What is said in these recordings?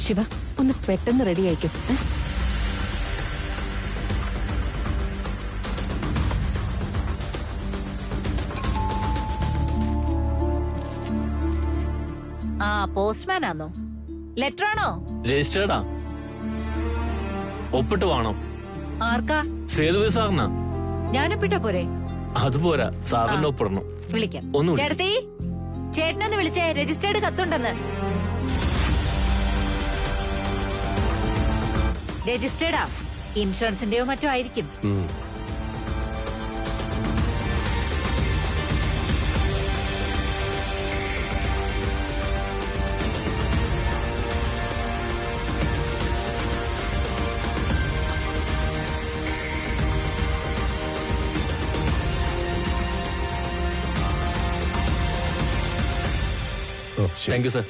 ശിവ ഒന്ന് പെട്ടെന്ന് റെഡി ആയിക്കും. ആ പോസ്റ്റ്മാൻ ആണോ? ലെറ്റർ ആണോ? രജിസ്റ്റേർഡാ, ഒപ്പിട്ട് വേണം. ആർക്കാ? സേതുവേ സാറിനാ. ഞാനൊപ്പിട്ടാ പോരെ? അതുപോരാ, സാറിന്റെ ഒപ്പിടണം. വിളിക്കാം. ഒന്നും ചേട്ടത്തി, ചേട്ടനൊന്ന് വിളിച്ചേ, രജിസ്റ്റേർഡ് കത്തുണ്ടെന്ന്. രജിസ്റ്റേർഡാ, ഇൻഷുറൻസിന്റെയോ മറ്റോ ആയിരിക്കും. Thank you sir.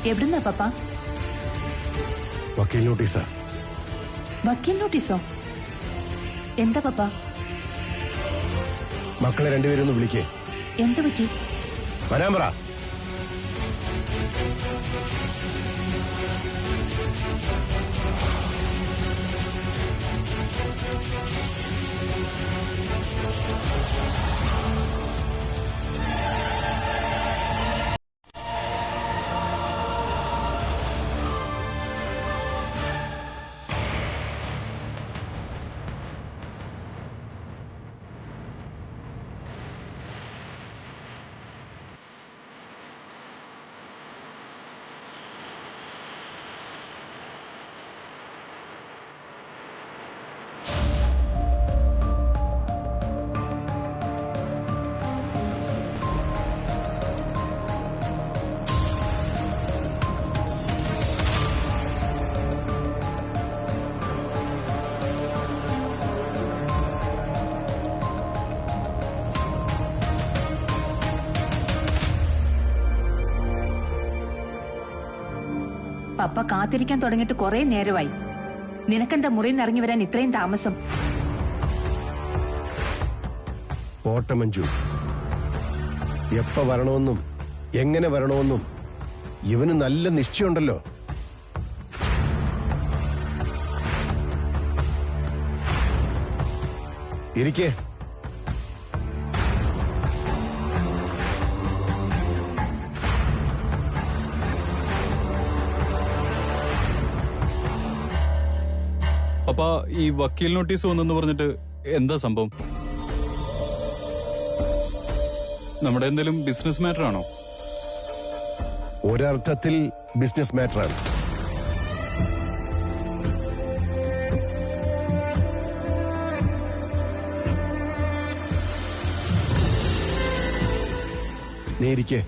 എവിടുന്നാ പപ്പ? വക്കീൽ നോട്ടീസാ. വക്കീൽ നോട്ടീസോ? എന്താ പപ്പ? മക്കളെ രണ്ടുപേരും ഒന്ന് വിളിക്കേ. എന്തു പറ്റി? വരാൻ പറ. പപ്പ കാത്തിരിക്കാൻ തുടങ്ങിയിട്ട് കുറെ നേരമായി. നിനക്കെന്താ മുറിയിൽ ഇറങ്ങി വരാൻ ഇത്രയും താമസം? പോട്ടെ മഞ്ജു, എപ്പ വരണമെന്നും എങ്ങനെ വരണമെന്നും ഇവന് നല്ല നിശ്ചയമുണ്ടല്ലോ. ഇരിക്കേ. അപ്പൊ ഈ വക്കീൽ നോട്ടീസ് വന്നെന്ന് പറഞ്ഞിട്ട് എന്താ സംഭവം? നമ്മുടെ എന്തെങ്കിലും ബിസിനസ് മാറ്റർ ആണോ? ഒരർത്ഥത്തിൽ ബിസിനസ് മാറ്ററാണ്. നീ ഇരിക്കേ.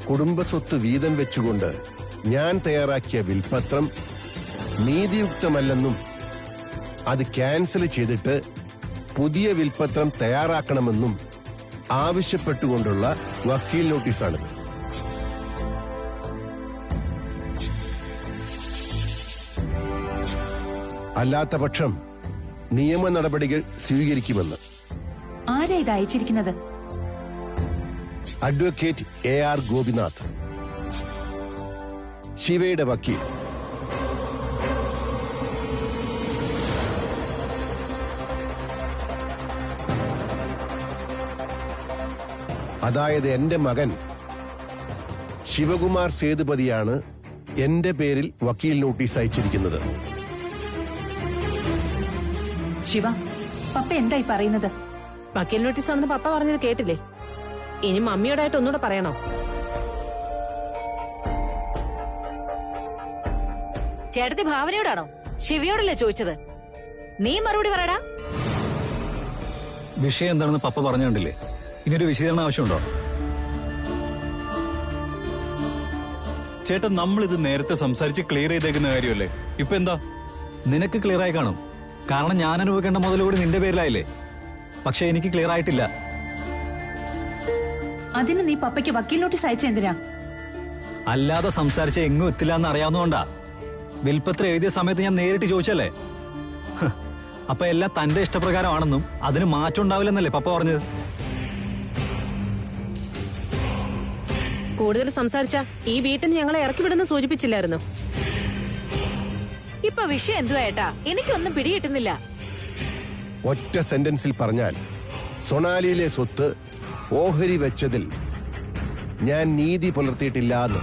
കുടുംബസ്വത്ത് വീതം വെച്ചുകൊണ്ട് ഞാൻ തയ്യാറാക്കിയ വിൽപത്രം നീതിയുക്തമല്ലെന്നും അത് ക്യാൻസൽ ചെയ്തിട്ട് പുതിയ വിൽപത്രം തയ്യാറാക്കണമെന്നും ആവശ്യപ്പെട്ടുകൊണ്ടുള്ള വക്കീൽ നോട്ടീസാണിത്. അല്ലാത്ത പക്ഷം നിയമ നടപടികൾ സ്വീകരിക്കുമെന്ന്. ആരാ ഇത് അയച്ചിരിക്കുന്നത്? അഡ്വക്കേറ്റ് AR ഗോപിനാഥ്, ശിവയുടെ വക്കീൽ. അതായത് എന്റെ മകൻ ശിവകുമാർ സേതുപതിയാണ് എന്റെ പേരിൽ വക്കീൽ നോട്ടീസ് അയച്ചിരിക്കുന്നത്. ശിവ, പപ്പ എന്തായി പറയുന്നത്? വക്കീൽ നോട്ടീസ് ആണെന്ന് പപ്പ പറഞ്ഞത് കേട്ടില്ലേ? ഇനി മമ്മിയോടായിട്ട് ഒന്നുകൂടെ പറയണോ? ചേട്ടത്തി ഭാവനയോടാണോ ശിവയോടല്ലേ ചോദിച്ചത്? നീ മറുപടി പറയടാ. വിഷയം എന്താണെന്ന് പപ്പ പറഞ്ഞു കണ്ടില്ലേ? ഇനിയൊരു വിശദീകരണം ആവശ്യമുണ്ടോ? ചേട്ടൻ നമ്മളിത് നേരത്തെ സംസാരിച്ച് ക്ലിയർ ചെയ്തേക്കുന്ന കാര്യമല്ലേ? ഇപ്പൊ എന്താ? നിനക്ക് ക്ലിയർ ആയി കാണും, കാരണം ഞാൻ അനുഭവിക്കേണ്ട മുതൽ കൂടി നിന്റെ പേരിലായില്ലേ. പക്ഷെ എനിക്ക് ക്ലിയർ ആയിട്ടില്ല. അതിന് നീ പപ്പയ്ക്ക് വക്കീൽ നോട്ടീസ് അയച്ചെന്തിനാ? അല്ലാതെ സംസാരിച്ച എങ്ങും എത്തില്ല എന്ന് അറിയാവുന്നതുകൊണ്ടാ. വിൽപ്പത്രം എഴുതിയ സമയത്ത് ഞാൻ നേരിട്ട് ചോദിച്ചല്ലേ. അപ്പൊ എല്ലാം തന്റെ ഇഷ്ടപ്രകാരമാണെന്നും അതിന് മാറ്റം ഉണ്ടാവില്ലെന്നല്ലേ പപ്പ പറഞ്ഞത്? കൂടുതൽ സംസാരിച്ച ഈ വീട്ടിൽ നിന്ന് ഞങ്ങളെ ഇറക്കി വിടുന്ന സൂചിപ്പിച്ചില്ലായിരുന്നു. ഇപ്പൊ വിഷയം എന്തുവാ ഏട്ടാ? എനിക്കൊന്നും പിടികിട്ടുന്നില്ല. ഒറ്റ സെന്റൻസിൽ പറഞ്ഞാൽ സൊണാലിയിലെ സ്വത്ത് ഓഹരി വെച്ചതിൽ ഞാൻ നീതി പുലർത്തിയിട്ടില്ല എന്ന്.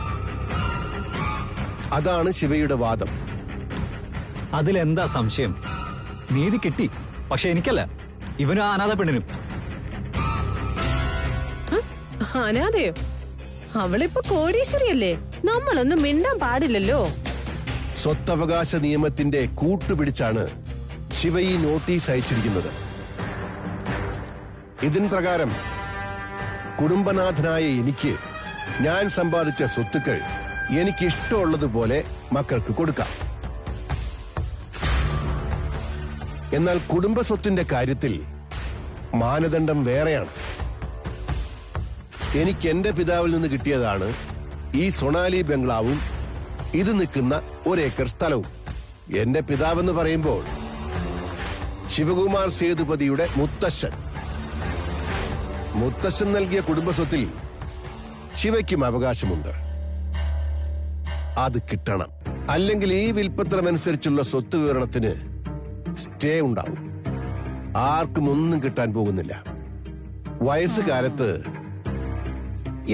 അതാണ് ശിവയുടെ വാദം. അതിലെന്താ സംശയം? നീതി കിട്ടി, പക്ഷെ എനിക്കല്ല, ഇവനും ആ അനാഥ പെണ്ണിനും. അനാഥയോ? അവളിപ്പോ കോടീശ്വരിയല്ലേ, നമ്മളൊന്നും മിണ്ടാൻ പാടില്ലല്ലോ. സ്വത്തവകാശ നിയമത്തിന്റെ കൂട്ടുപിടിച്ചാണ് ശിവ ഈ നോട്ടീസ് അയച്ചിരിക്കുന്നത്. ഇതിൻ പ്രകാരം കുടുംബനാഥനായ എനിക്ക് ഞാൻ സമ്പാദിച്ച സ്വത്തുക്കൾ എനിക്കിഷ്ടമുള്ളതുപോലെ മക്കൾക്ക് കൊടുക്കാം. എന്നാൽ കുടുംബ സ്വത്തിന്റെ കാര്യത്തിൽ മാനദണ്ഡം വേറെയാണ്. എനിക്ക് എന്റെ പിതാവിൽ നിന്ന് കിട്ടിയതാണ് ഈ സൊണാലി ബംഗ്ലാവും ഇത് നിൽക്കുന്ന 1 ഏക്കർ സ്ഥലവും. എന്റെ പിതാവെന്ന് പറയുമ്പോൾ ശിവകുമാർ സേതുപതിയുടെ മുത്തശ്ശൻ നൽകിയ കുടുംബസ്വത്തിൽ ശിവയ്ക്കും അവകാശമുണ്ട്. അത് കിട്ടണം. അല്ലെങ്കിൽ ഈ വിൽപ്പത്രമനുസരിച്ചുള്ള സ്വത്ത് വിവരണത്തിന് സ്റ്റേ ഉണ്ടാവും. ആർക്കും ഒന്നും കിട്ടാൻ പോകുന്നില്ല. വയസ്സുകാലത്ത്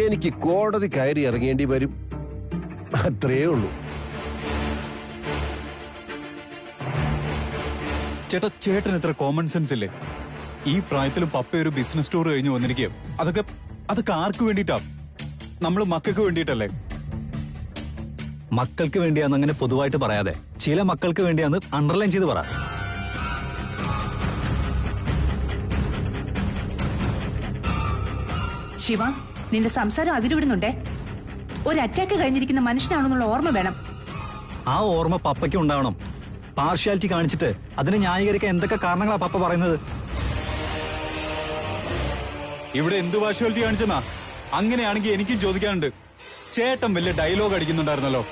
എനിക്ക് കോടതി കയറി ഇറങ്ങേണ്ടി വരും. അത്രയേ ഉള്ളൂ. ചേട്ടൻ എത്ര കോമൺ സെൻസ് ഇല്ലേ? ഈ പ്രായത്തിലും പപ്പ ഒരു ബിസിനസ് ടൂർ കഴിഞ്ഞു വന്നിരിക്കുകയും അതൊക്കെ ആർക്ക് വേണ്ടിയിട്ടാ? നമ്മള് മക്കൾക്ക് വേണ്ടിയിട്ടല്ലേ? മക്കൾക്ക് വേണ്ടിയാന്ന് അങ്ങനെ പൊതുവായിട്ട് പറയാതെ ചില മക്കൾക്ക് വേണ്ടിയാന്ന് അണ്ടർലൈൻ ചെയ്ത് പറ. ശിവ, നിന്റെ സംസാരം അതിരുവിടുന്നുണ്ടേ. ഒരു അറ്റാക്ക് കഴിഞ്ഞിരിക്കുന്ന മനുഷ്യനാണെന്നുള്ള ഓർമ്മ വേണം. ആ ഓർമ്മ പപ്പയ്ക്ക് ഉണ്ടാവണം. പാർഷ്യാലിറ്റി കാണിച്ചിട്ട് അതിനെ ന്യായീകരിക്കാൻ എന്തൊക്കെ കാരണങ്ങളാ പപ്പ പറയുന്നത്? ഇവിടെ എന്ത് പാർഷ്യാലിറ്റി കാണിച്ചെന്നാ? അങ്ങനെയാണെങ്കിൽ എനിക്കും ചോദിക്കാനുണ്ട്. ചേട്ടൻ വലിയ ഡയലോഗ് അടിക്കുന്നുണ്ടായിരുന്നല്ലോ.